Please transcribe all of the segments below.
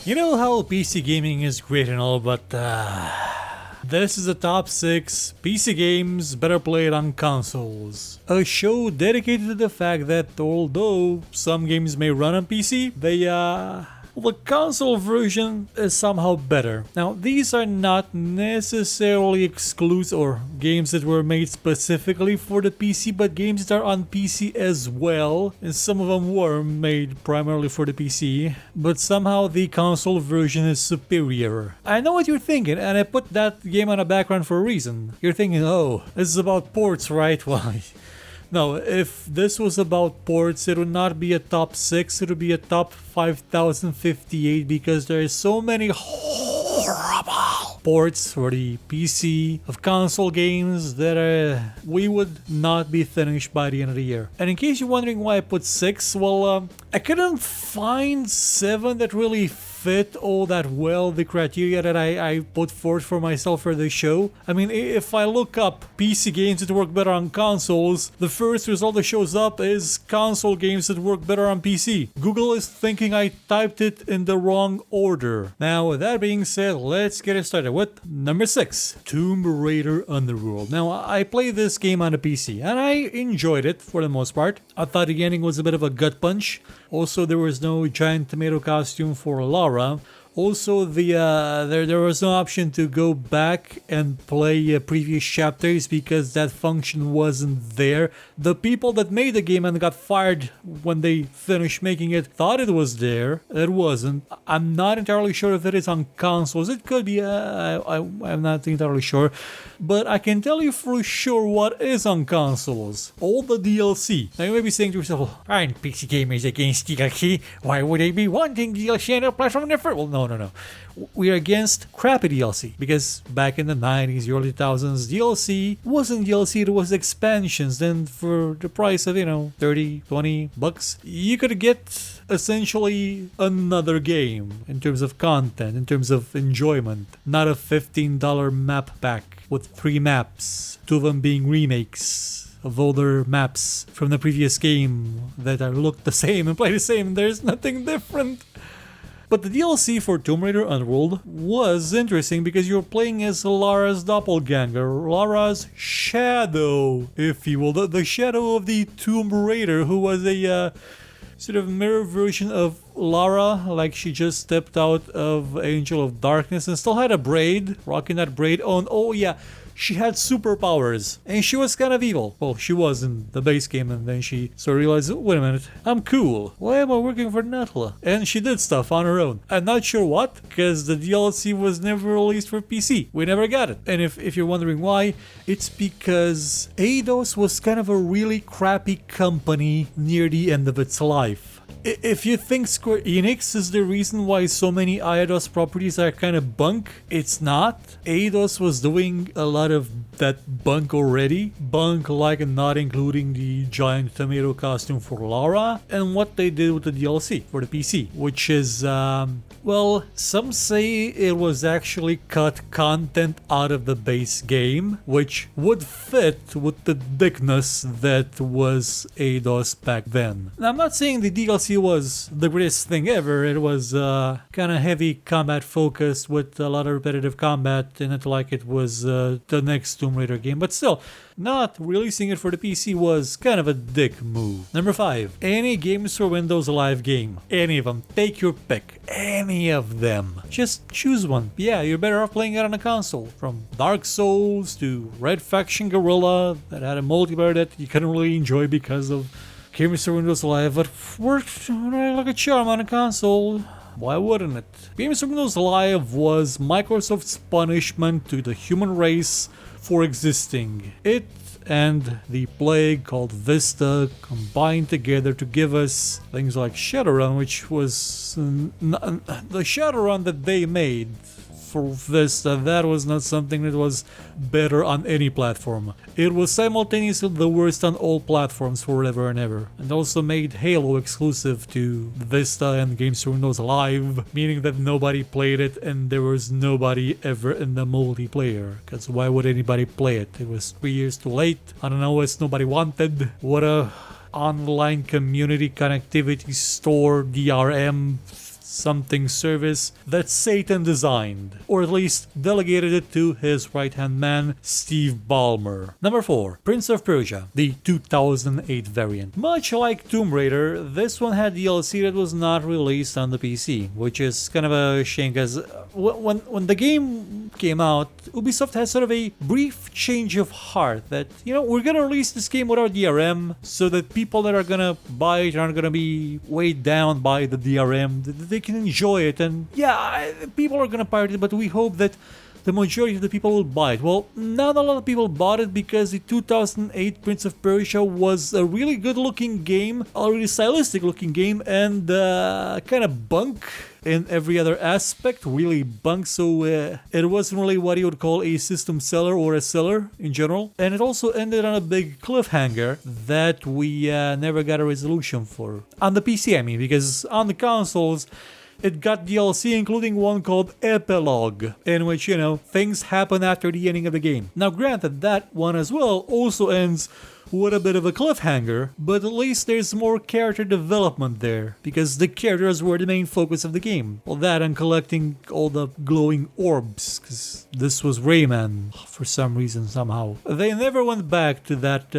You know how PC gaming is great and all, but this is the top 6 PC games better played on consoles. A show dedicated to the fact that although some games may run on PC, the console version is somehow better. Now, these are not necessarily exclusive or games that were made specifically for the PC, but games that are on PC as well. And some of them were made primarily for the PC, but somehow the console version is superior. I know what you're thinking, and I put that game on the background for a reason. You're thinking, oh, this is about ports, right? Why? No, if this was about ports, it would not be a top 6, it would be a top 5058 because there are so many horrible ports for the PC of console games that we would not be finished by the end of the year. And in case you're wondering why I put 6, well, I couldn't find 7 that really fit all that well the criteria that I put forth for myself for the show. I mean, if I look up PC games that work better on consoles, the first result that shows up is console games that work better on PC. Google is thinking I typed it in the wrong order. Now, with that being said, let's get it started with number 6, Tomb Raider Underworld. Now, I played this game on the PC and I enjoyed it for the most part. I thought the ending was a bit of a gut punch. Also, there was no giant tomato costume for Lara. Also, there was no option to go back and play previous chapters because that function wasn't there. The people that made the game and got fired when they finished making it thought it was there. It wasn't. I'm not entirely sure if it is on consoles. It could be. I'm not entirely sure. But I can tell you for sure what is on consoles. All the DLC. Now you may be saying to yourself, aren't PC gamers against DLC? Why would they be wanting DLC on a platform different? Well, no. We're against crappy DLC because back in the 90s, early 2000s, DLC wasn't DLC, it was expansions. Then for the price of, $30-20, you could get essentially another game in terms of content, in terms of enjoyment. Not a $15 map pack with 3 maps, 2 of them being remakes of older maps from the previous game that look the same and play the same. There's nothing different. But the DLC for Tomb Raider Underworld was interesting because you're playing as Lara's doppelganger, Lara's shadow, if you will, the shadow of the Tomb Raider, who was a sort of mirror version of Lara, like she just stepped out of Angel of Darkness and still had a braid, rocking that braid on. Oh yeah, she had superpowers and she was kind of evil. Well, she was in the base game, and then she sort of realized, wait a minute, I'm cool. Why am I working for Netla? And she did stuff on her own. I'm not sure what, because the DLC was never released for PC. We never got it. And if you're wondering why, it's because Eidos was kind of a really crappy company near the end of its life. If you think Square Enix is the reason why so many Eidos properties are kind of bunk, it's not. Eidos was doing a lot of that bunk already. Bunk like not including the giant tomato costume for Lara and what they did with the DLC for the PC, which is, well, some say it was actually cut content out of the base game, which would fit with the thickness that was Eidos back then. Now, I'm not saying the DLC was the greatest thing ever. It was kind of heavy combat focused with a lot of repetitive combat in it, like it was the next Tomb Raider game, but still, not releasing it for the PC was kind of a dick move. Number 5, any Games for Windows Live game. Any of them. Take your pick. Any of them. Just choose one. Yeah, you're better off playing it on a console. From Dark Souls to Red Faction Guerrilla that had a multiplayer that you couldn't really enjoy because of Games for Windows Live, but worked like a charm on a console. Why wouldn't it? Games for Windows Live was Microsoft's punishment to the human race for existing. It and the plague called Vista combined together to give us things like Shadowrun, which was the Shadowrun that they made for Vista. That was not something that was better on any platform. It was simultaneously the worst on all platforms forever and ever, and also made Halo exclusive to Vista and Games for Windows Live, meaning that nobody played it and there was nobody ever in the multiplayer, because why would anybody play it? It was 3 years too late, on an OS nobody wanted. What a online community connectivity store DRM something service that Satan designed, or at least delegated it to his right-hand man, Steve Ballmer. Number 4, Prince of Persia, the 2008 variant. Much like Tomb Raider, this one had DLC that was not released on the PC, which is kind of a shame because when the game came out, Ubisoft had sort of a brief change of heart that, we're gonna release this game without DRM so that people that are gonna buy it aren't gonna be weighed down by the DRM, that they can enjoy it, and people are gonna pirate it, but we hope that the majority of the people will buy it. Well, not a lot of people bought it because the 2008 Prince of Persia was a really good looking game, a really stylistic looking game, and kind of bunk in every other aspect, really bunk, so it wasn't really what you would call a system seller or a seller in general. And it also ended on a big cliffhanger that we never got a resolution for. On the PC, I mean, because on the consoles, it got DLC, including one called Epilogue, in which, things happen after the ending of the game. Now, granted, that one as well also ends with a bit of a cliffhanger, but at least there's more character development there, because the characters were the main focus of the game. Well, that and collecting all the glowing orbs, because this was Rayman for some reason, somehow. They never went back to that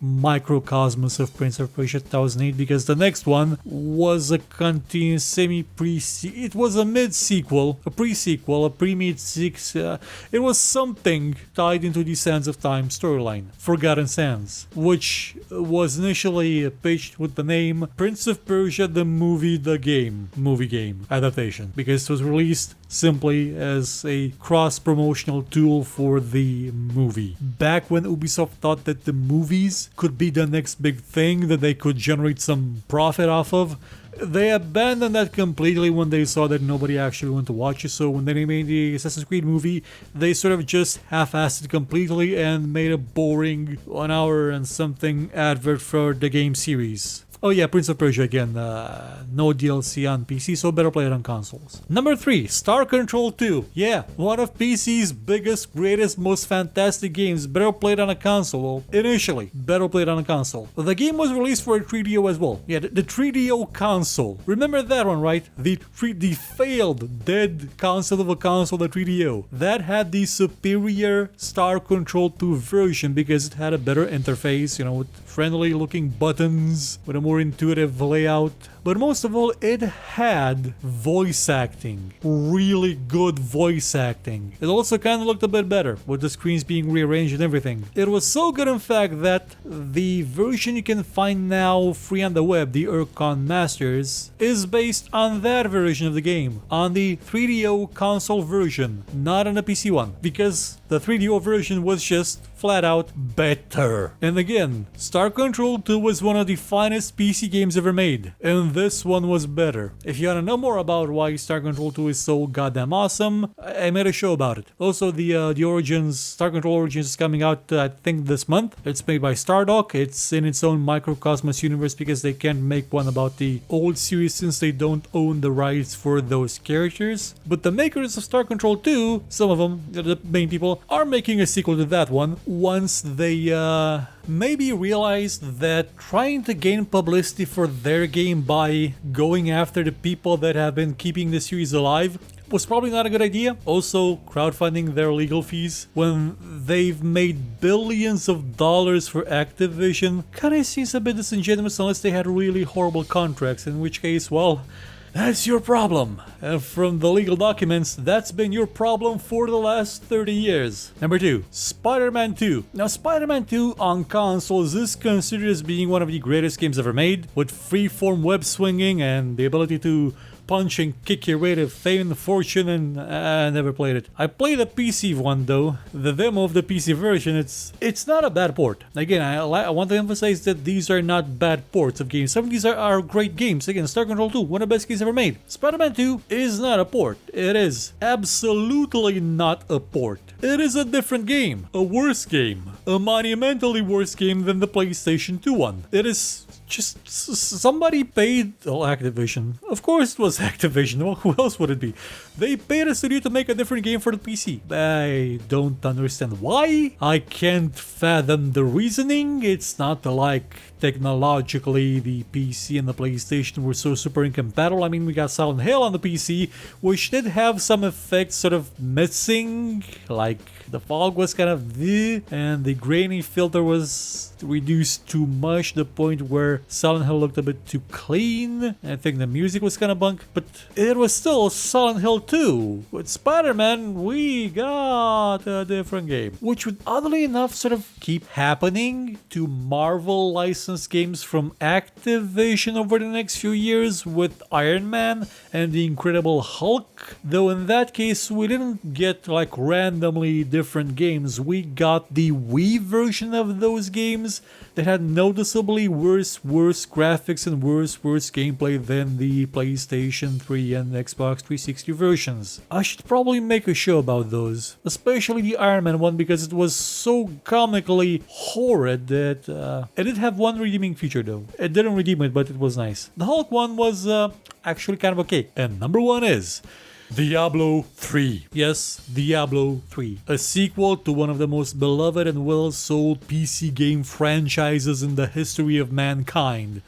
microcosmos of Prince of Persia 2008, because the next one was a continuous it was a mid-sequel, a pre-sequel, a pre-mid-sequel. It was something tied into the Sands of Time storyline. Forgotten Sands, which was initially pitched with the name Prince of Persia the movie game adaptation, because it was released simply as a cross-promotional tool for the movie. Back when Ubisoft thought that the movies could be the next big thing that they could generate some profit off of, they abandoned that completely when they saw that nobody actually wanted to watch it. So when they made the Assassin's Creed movie, they sort of just half-assed it completely and made a boring 1 hour and something advert for the game series. Oh yeah, Prince of Persia again, no DLC on PC, so better play it on consoles. Number 3, Star Control 2. Yeah, one of PC's biggest, greatest, most fantastic games. Better play it on a console. Well, initially, better play it on a console. The game was released for a 3DO as well. Yeah, the 3DO console. Remember that one, right? The failed, dead console of a console, the 3DO. That had the superior Star Control 2 version because it had a better interface, with friendly looking buttons, with a more intuitive layout. But most of all, it had voice acting. Really good voice acting. It also kind of looked a bit better, with the screens being rearranged and everything. It was so good, in fact, that the version you can find now free on the web, the Urcon Masters, is based on that version of the game. On the 3DO console version, not on the PC one. Because the 3DO version was just flat out better. And again, Star Control 2 was one of the finest PC games ever made. And this one was better. If you want to know more about why Star Control 2 is so goddamn awesome, I made a show about it. Also, the Origins, Star Control Origins is coming out, I think, this month. It's made by Stardock. It's in its own microcosmos universe because they can't make one about the old series since they don't own the rights for those characters. But the makers of Star Control 2, some of them, the main people, are making a sequel to that one once they maybe realized that trying to gain publicity for their game by going after the people that have been keeping the series alive was probably not a good idea. Also, crowdfunding their legal fees when they've made billions of dollars for Activision kinda seems a bit disingenuous unless they had really horrible contracts, in which case, well, that's your problem. And from the legal documents, that's been your problem for the last 30 years. Number 2, Spider-Man 2. Now, Spider-Man 2 on consoles is considered as being one of the greatest games ever made, with freeform web swinging and the ability to punch and kick your way to fame and fortune, and I never played it. I played the PC one though, the demo of the PC version. It's not a bad port. Again, I want to emphasize that these are not bad ports of games. Some of these are great games. Again, Star Control 2, one of the best games ever made. Spider-Man 2 is not a port. It is absolutely not a port. It is a different game, a worse game, a monumentally worse game than the PlayStation 2 one. It is Just somebody paid, well, Activision. Of course it was Activision. Well, who else would it be? They paid a studio to make a different game for the PC. I don't understand why. I can't fathom the reasoning. It's not like technologically the PC and the PlayStation were so super incompatible. I mean, we got Silent Hill on the PC, which did have some effects sort of missing, like the fog was kind of and the grainy filter was reduced too much, the point where Silent Hill looked a bit too clean. I think the music was kind of bunk, but it was still Silent Hill 2. With Spider-Man, we got a different game, which would oddly enough sort of keep happening to Marvel licensed games from Activision over the next few years with Iron Man and the Incredible Hulk, though in that case we didn't get like randomly different games. We got the Wii version of those games that had noticeably worse graphics and worse gameplay than the PlayStation 3 and Xbox 360 versions. I should probably make a show about those, especially the Iron Man one, because it was so comically horrid that it did have one redeeming feature though. It didn't redeem it, but it was nice. The Hulk one was actually kind of okay. And number one is Diablo 3. Yes, Diablo 3. A sequel to one of the most beloved and well-sold PC game franchises in the history of mankind.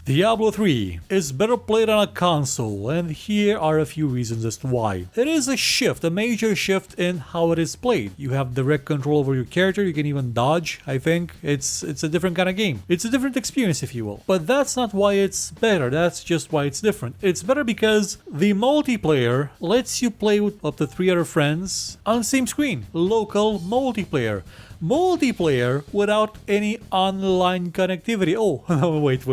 Diablo 3 is better played on a console, and here are a few reasons as to why. It is a shift, a major shift in how it is played. You have direct control over your character, you can even dodge, I think. It's a different kind of game. It's a different experience, if you will. But that's not why it's better, that's just why it's different. It's better because the multiplayer lets you play with up to 3 other friends on the same screen. Local multiplayer. Multiplayer without any online connectivity. Oh, no, wait.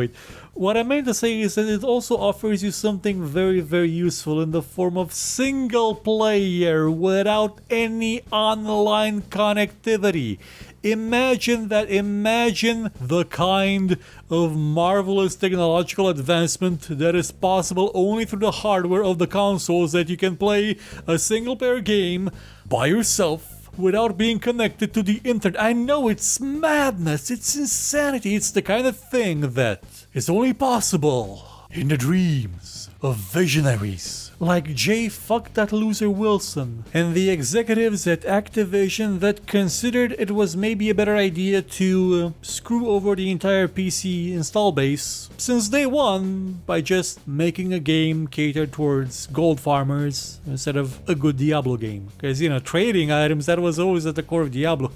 What I meant to say is that it also offers you something very, very useful in the form of single player without any online connectivity. Imagine the kind of marvelous technological advancement that is possible only through the hardware of the consoles, that you can play a single player game by yourself without being connected to the internet. I know it's madness, it's insanity, it's the kind of thing that is only possible in the dreams of visionaries like J. Fuck That Loser Wilson and the executives at Activision that considered it was maybe a better idea to screw over the entire PC install base since day one by just making a game catered towards gold farmers instead of a good Diablo game. Because, you know, trading items, that was always at the core of Diablo.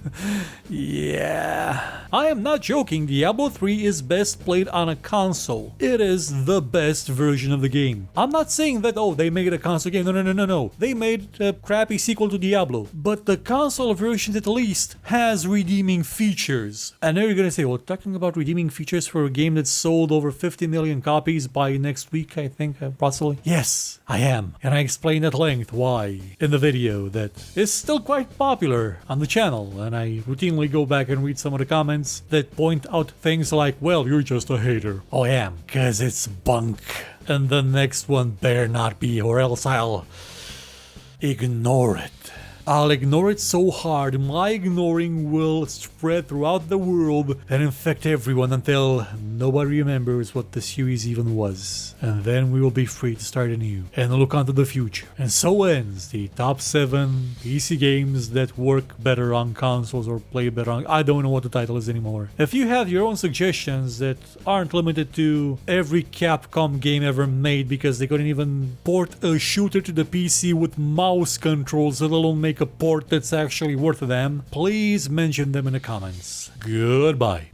Yeah. I am not joking, Diablo 3 is best played on a console. It is the best version of the game. I'm not saying that, oh, they made it a console game. No. They made a crappy sequel to Diablo. But the console version at least has redeeming features. And now you're gonna say, well, talking about redeeming features for a game that's sold over 50 million copies by next week, I think, possibly. Yes, I am. And I explained at length why in the video that is still quite popular on the channel. And I routinely go back and read some of the comments that point out things like, well, you're just a hater. Oh, I am, cause it's bunk. And the next one better not be, or else I'll ignore it. I'll ignore it so hard, my ignoring will spread throughout the world and infect everyone until nobody remembers what the series even was. And then we will be free to start anew and look onto the future. And so ends the top 7 PC games that work better on consoles or play better on... I don't know what the title is anymore. If you have your own suggestions that aren't limited to every Capcom game ever made because they couldn't even port a shooter to the PC with mouse controls, let alone make a port that's actually worth a damn, please mention them in the comments. Goodbye.